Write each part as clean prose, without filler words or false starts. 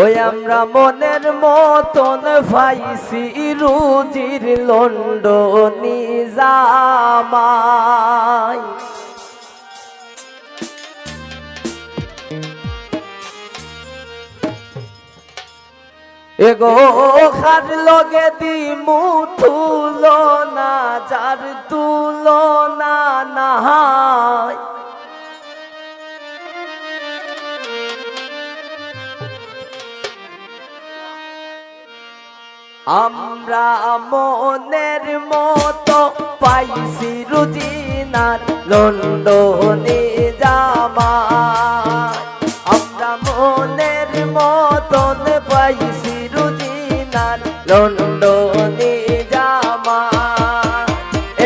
ওই আমরা মনের মতন পাইছি রুজির লন্ডনী জামাই। এগো খার লগে দিমু তুলনা যার তুলনা নাই। আমরা মনের মতো পাইছি রুজিনার লন্ডনী জামাই। আমরা মনের মতন পাইছি রুজিনার লন্ডনী জামাই।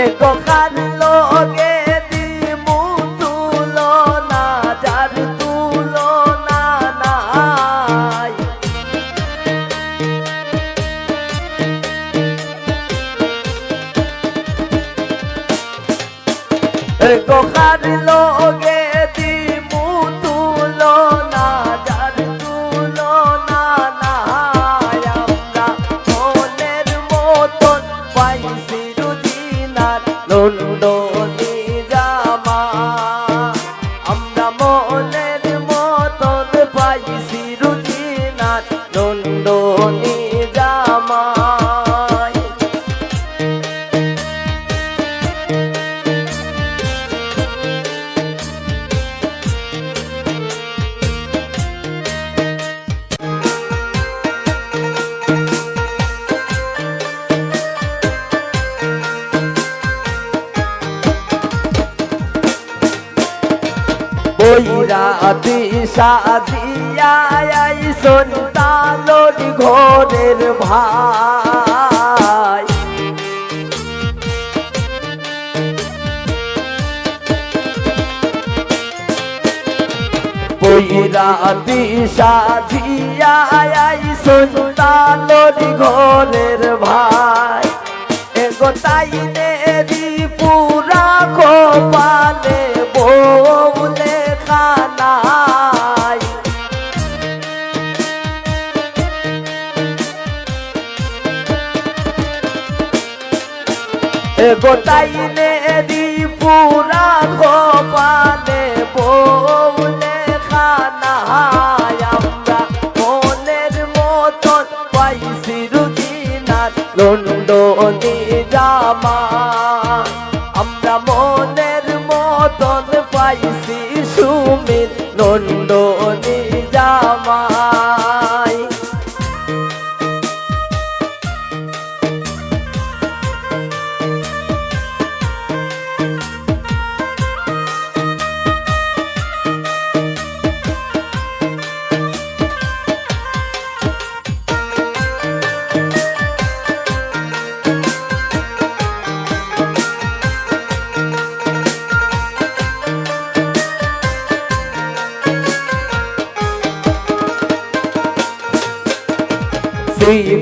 এগো খার লগে দিমু তুলনা যার তুলনা নাই। এগো খার লগে দিমু তুলনা যার তুলনা নাই। আমরা মনের মতন পাইছি রুজিনার লন্ডনী জামাই। আমরা মনের মতন পাইছি রুজিনার লন্ডনী জামাই। বৈরাতি সাজিয়া আইসন তালোর ঘরের ভাই। বৈরাতি সাজিয়া আইসন তালোর ঘরের ভাই। এগো তাইনে পুরা কপালে বউলে খানাই। এগো তাইনে পুরা কপালে বউলে খানাই। আমরা মনের মতন পাইছি রুজিনার লন্ডনী জামাই। আমরা মনের মতন পাইছি সুমির লন্ডনী জামাই।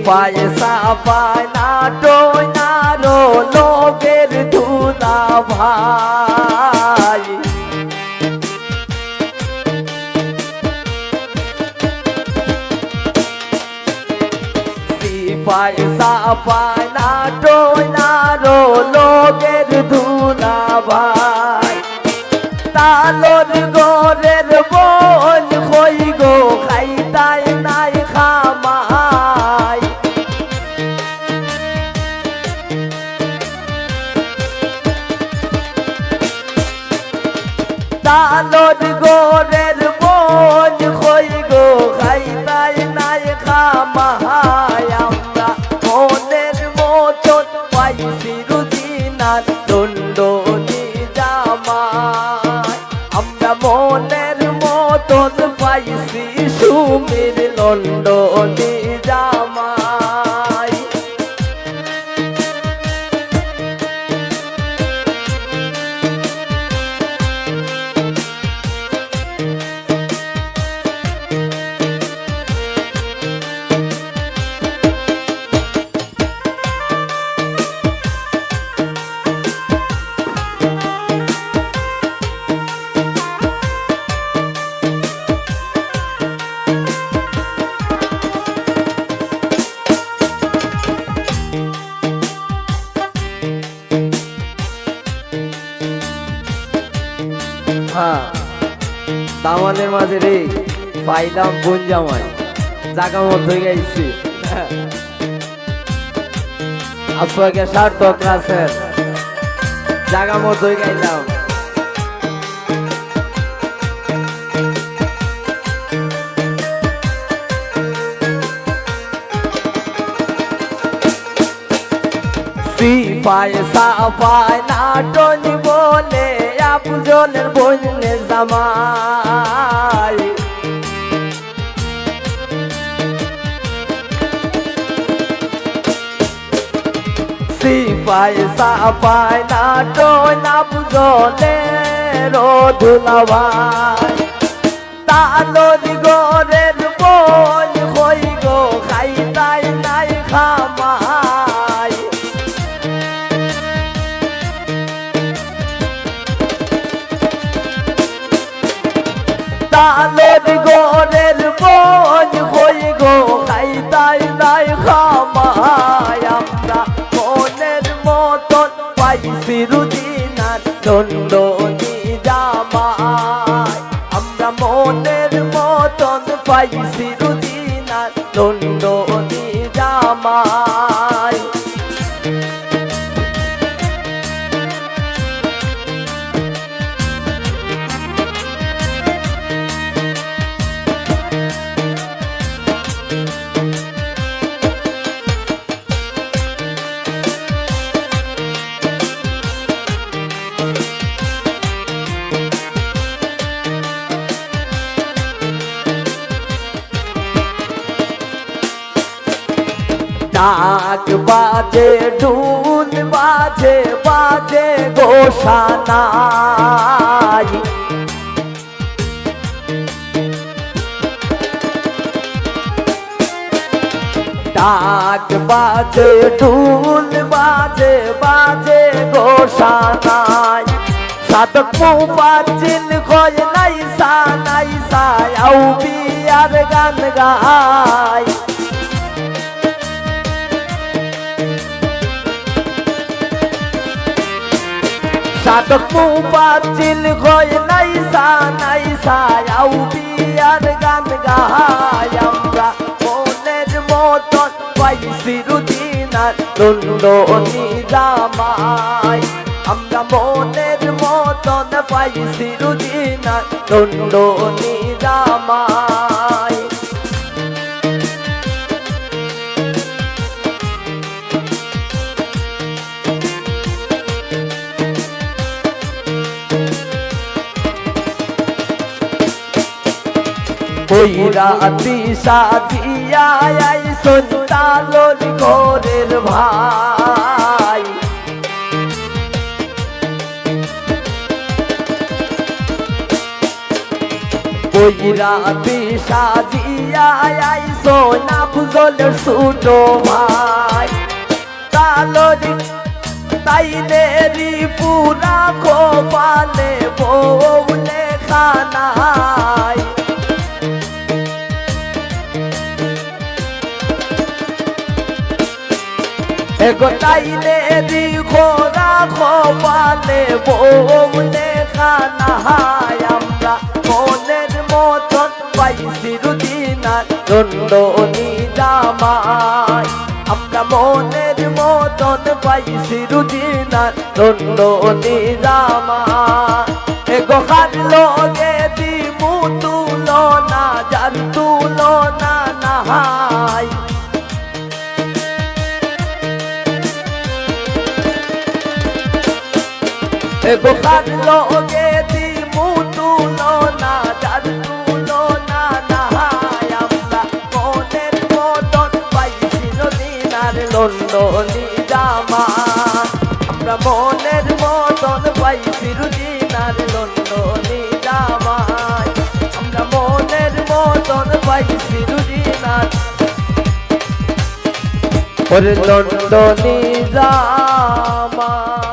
পয়সা পায় না টোয় না রো লোকের ধুলা ভাই। পয়সা পায় না টোয় না রো লোকের ধুলা ভাই। তালোর গোরের বোন কই গো খাইতাই নাই খামাই। তালোর গোরের বোন কই গো খাইতাই নাই খামাই। আমরা মনের মতন পাইছি রুজিনার লন্ডনী জামাই। আমরা মনের মতন পাইছি সুমির লন্ডনী জামাই। আমাদের মাঝে রে পাইলাম বোন জামাই জাগা মতো হয়ে গেছি আপনাকে সার্থক আছেন জাগা মতো হয়ে গেলাম পায় সাফায় নাটনি বলে আপজনের বন্যে জামাই সিপাই সাফায় নাটন আপজনের ধুলাভাই তালর গরের বোন হই গো খাইতাই নাই খামাই তালের গরের বোন হই গো খাইতাই নাই খামাই আমরা মনের মতন পাইছি রুজিনার দণ্ডনি জামাই আমরা মনের মতন পাইছি রুজিনার দণ্ডনি জামাই ডাক বাজে ঢুল বাজে বাজে গোসানাই ডাক বাজে ঢুল বাজে বাজে গোসানাই সাধক মুফাজ্জিল কয় নাই সাই আউ বিয়ার গান গায় সাধক মুফাজ্জিল কয় নাই সাই আউ বিয়ার গান গায় আমরা মনের মতন পাইছি রুজিনার দণ্ডনি জামাই আমরা মনের মতন পাইছি রুজিনার দণ্ডনি জামাই ওই রাতি সাজিয়া আইসন তালর ঘরের ভাই ওই রাতি সাজিয়া আইসন আফজলের ছোট ভাই তালর তাইলেরি পুরা খোপালে বউলে খানাই গোটাইলে খোরা খোপালে বউলে খানাই আমরা মনের মতন পাইছি রুজিনার দণ্ডনি জামাই আমরা মনের মতন পাইছি রুজিনার দণ্ডনি জামাই গোহার লগে দিমু তুলনা যার তুলনা নাহাই গোহার লগে দিমু তুলনা যার তুলনা নাহাই আমরা মনের মতন পাইছি রুজিনার দণ্ডনি জামাই আমরা মনের মতন পাইছি রুজিনার দণ্ডনি জামাই আমরা মনের মতন পাইছি রুজিনার দণ্ডনি জামাই।